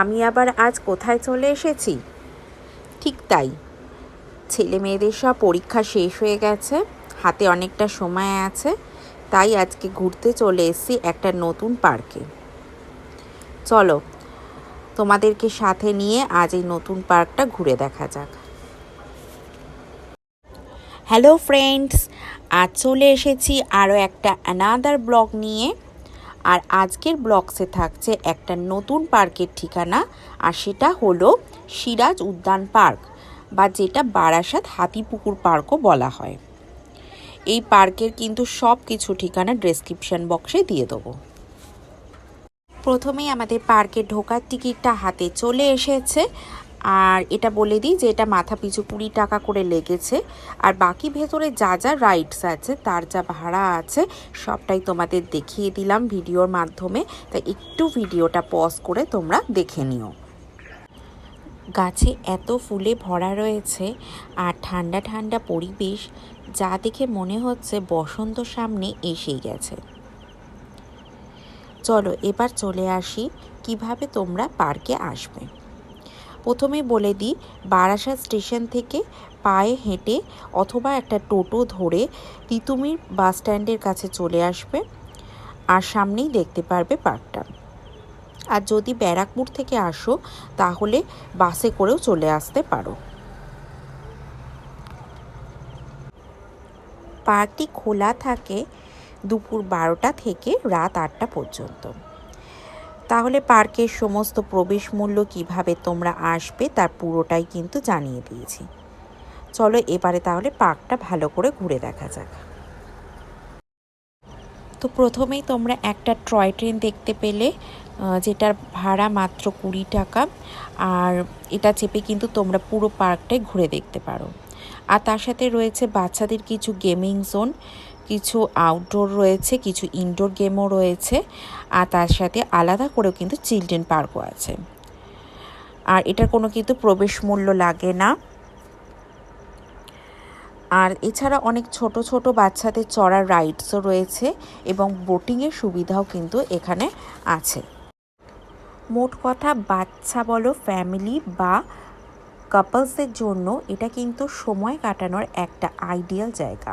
আমি আবার আজ কোথায় চলে এসেছি? ঠিক তাই, ছেলে মেয়েদের সব পরীক্ষা শেষ হয়ে গেছে, হাতে অনেকটা সময় আছে, তাই আজকে ঘুরতে চলে এসেছি একটা নতুন পার্কে। চলো তোমাদেরকে সাথে নিয়ে আজ এই নতুন পার্কটা ঘুরে দেখা যাক। হ্যালো ফ্রেন্ডস, আজ চলে এসেছি আরও একটা অ্যানাদার ব্লগ নিয়ে। আর আজকের ব্লগসে থাকছে একটা নতুন পার্কের ঠিকানা, আর সেটা হলো সিরাজ উদ্যান পার্ক, বা যেটা বারাসাত হাতিপুকুর পার্কও বলা হয়। এই পার্কের কিন্তু সব কিছু ঠিকানা ডেসক্রিপশন বক্সে দিয়ে দেবো। প্রথমেই আমাদের পার্কে ঢোকার টিকিটটা হাতে চলে এসেছে, আর এটা বলে দিই যে এটা মাথা পিছু 20 টাকা করে লেগেছে। আর বাকি ভেতরে যা যা রাইডস আছে, তার যা ভাড়া আছে, সবটাই তোমাদের দেখিয়ে দিলাম ভিডিওর মাধ্যমে, তাই একটু ভিডিওটা পজ করে তোমরা দেখে নিও। গাছে এত ফুলে ভরা রয়েছে আর ঠান্ডা ঠান্ডা পরিবেশ, যা দেখে মনে হচ্ছে বসন্ত সামনে এসেই গেছে। চলো এবার চলে আসি কিভাবে তোমরা পার্কে আসবে। প্রথমে বলে দিই, বারাসাত স্টেশন থেকে পায়ে হেঁটে অথবা একটা টোটো ধরে তিতুমির বাস স্ট্যান্ডের কাছে চলে আসবে, আর সামনেই দেখতে পারবে পার্কটা। আর যদি ব্যারাকপুর থেকে আসো তাহলে বাসে করেও চলে আসতে পারো। পার্কটি খোলা থাকে দুপুর 12টা থেকে রাত 8টা পর্যন্ত। তাহলে পার্কের সমস্ত প্রবেশ মূল্য কিভাবে তোমরা আসবে তার পুরোটাই কিন্তু জানিয়ে দিয়েছি। চলো এবারে তাহলে পার্কটা ভালো করে ঘুরে দেখা যাক। তো প্রথমেই তোমরা একটা টয় ট্রেন দেখতে পেলে, যেটার ভাড়া মাত্র 20 টাকা, আর এটা চেপে কিন্তু তোমরা পুরো পার্কটাই ঘুরে দেখতে পারো। আর তার সাথে রয়েছে বাচ্চাদের কিছু গেমিং জোন, কিছু আউটডোর রয়েছে, কিছু ইনডোর গেমও রয়েছে, আর তার সাথে আলাদা করেও কিন্তু চিলড্রেন পার্কও আছে। আর এটার কোনো কিন্তু প্রবেশ মূল্য লাগে না। আর এছাড়া অনেক ছোট ছোট বাচ্চাদের চড়ার রাইডসও রয়েছে এবং বোটিংয়ের সুবিধাও কিন্তু এখানে আছে। মোট কথা, বাচ্চা বলো, ফ্যামিলি বা কাপলসদের জন্য এটা কিন্তু সময় কাটানোর একটা আইডিয়াল জায়গা।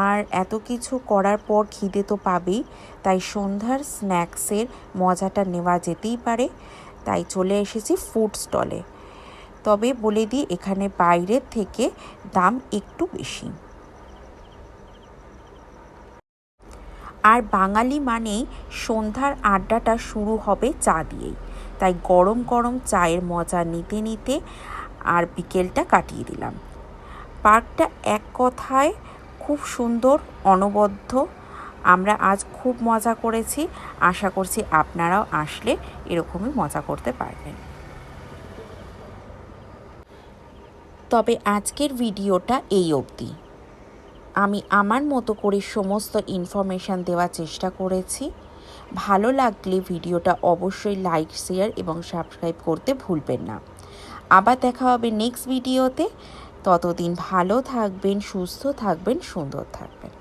আর এত কিছু করার পর খিদে তো পাবেই, তাই সন্ধ্যার স্ন্যাক্সের মজাটা নেওয়া যেতেই পারে। তাই চলে এসেছি ফুড স্টলে। তবে বলে দিই, এখানে বাইরের থেকে দাম একটু বেশি। আর বাঙালি মানেই সন্ধ্যার আড্ডাটা শুরু হবে চা দিয়েই, তাই গরম গরম চায়ের মজা নিতে নিতে আর বিকেলটা কাটিয়ে দিলাম। পার্কটা এক কথায় খুব সুন্দর, অনবদ্য। আমরা আজ খুব মজা করেছি, আশা করছি আপনারাও আসলে এরকমই মজা করতে পারবেন। তবে আজকের ভিডিওটা এই অবধি। আমি আমার মতো করে সমস্ত ইনফরমেশান দেওয়ার চেষ্টা করেছি। ভালো লাগলে ভিডিওটা অবশ্যই লাইক, শেয়ার এবং সাবস্ক্রাইব করতে ভুলবেন না। আবার দেখা হবে নেক্সট ভিডিওতে। ততদিন ভালো থাকবেন, সুস্থ থাকবেন, সুন্দর থাকবেন।